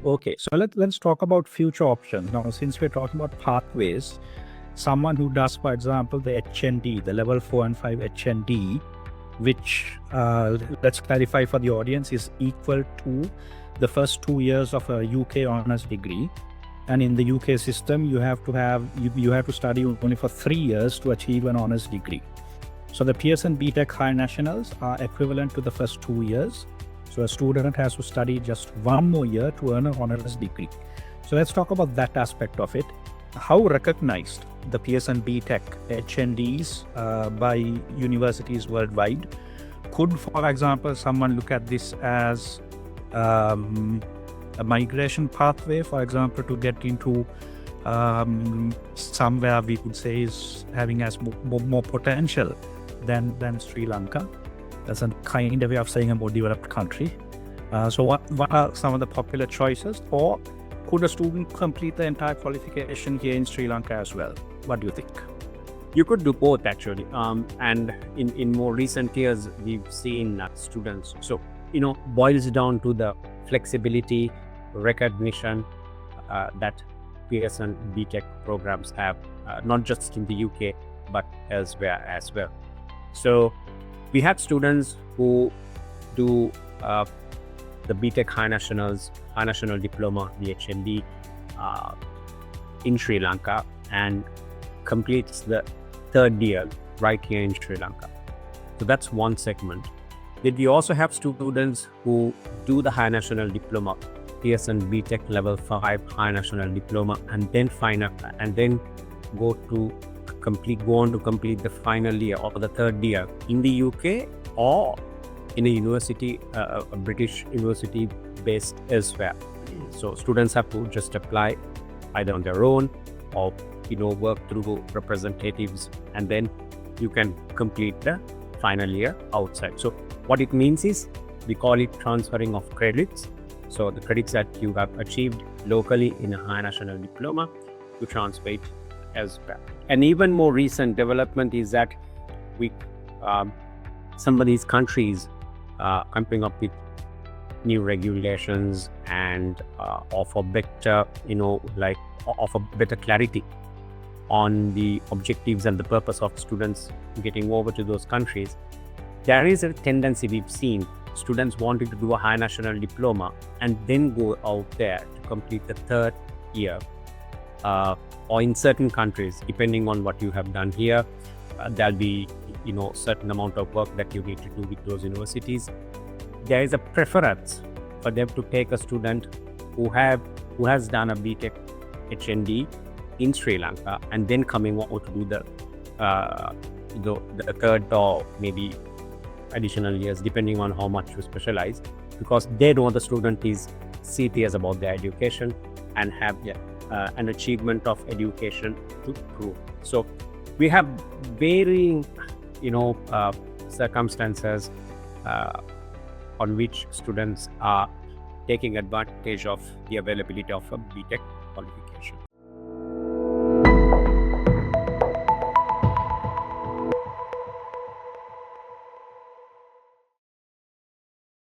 Okay, so let's talk about future options. Now, since we're talking about pathways, someone who does, for example, the HND, the level 4 and 5 HND, which, let's clarify for the audience, is equal to the first 2 years of a UK honors degree. And in the UK system, you have to study only for 3 years to achieve an honors degree. So the Pearson BTech High Nationals are equivalent to the first 2 years. So a student has to study just 1 more year to earn an honors degree. So let's talk about that aspect of it. How recognized the Pearson BTech HNDs by universities worldwide? Could, for example, someone look at this as a migration pathway, for example, to get into somewhere we could say is having as more potential than Sri Lanka? That's a kind of way of saying a more developed country. So what are some of the popular choices? Or could a student complete the entire qualification here in Sri Lanka as well? What do you think? You could do both actually. And in more recent years, we've seen students. So, boils down to the flexibility, recognition that Pearson BTech programs have, not just in the UK, but elsewhere as well. So we have students who do the BTech High National Diploma, the HND, in Sri Lanka and completes the 3rd year right here in Sri Lanka. So that's one segment. Then we also have students who do the High National Diploma, Pearson BTech Level 5 High National Diploma, and then go on to complete the final year or the 3rd year in the UK or in a university, a British university based elsewhere. So students have to just apply either on their own or work through representatives, and then you can complete the final year outside. So what it means is we call it transferring of credits. So the credits that you have achieved locally in a High National Diploma, you transfer it elsewhere. And even more recent development is that some of these countries coming up with new regulations and offer better, offer better clarity on the objectives and the purpose of students getting over to those countries. There is a tendency we've seen students wanting to do a High National Diploma and then go out there to complete the 3rd year. Or in certain countries, depending on what you have done here, there'll be certain amount of work that you need to do with those universities. There is a preference for them to take a student who has done a BTech HND in Sri Lanka and then coming out to do the 3rd or maybe additional years, depending on how much you specialize, because they know the student is serious about their education and have an achievement of education to prove. So we have varying circumstances on which students are taking advantage of the availability of a BTech qualification.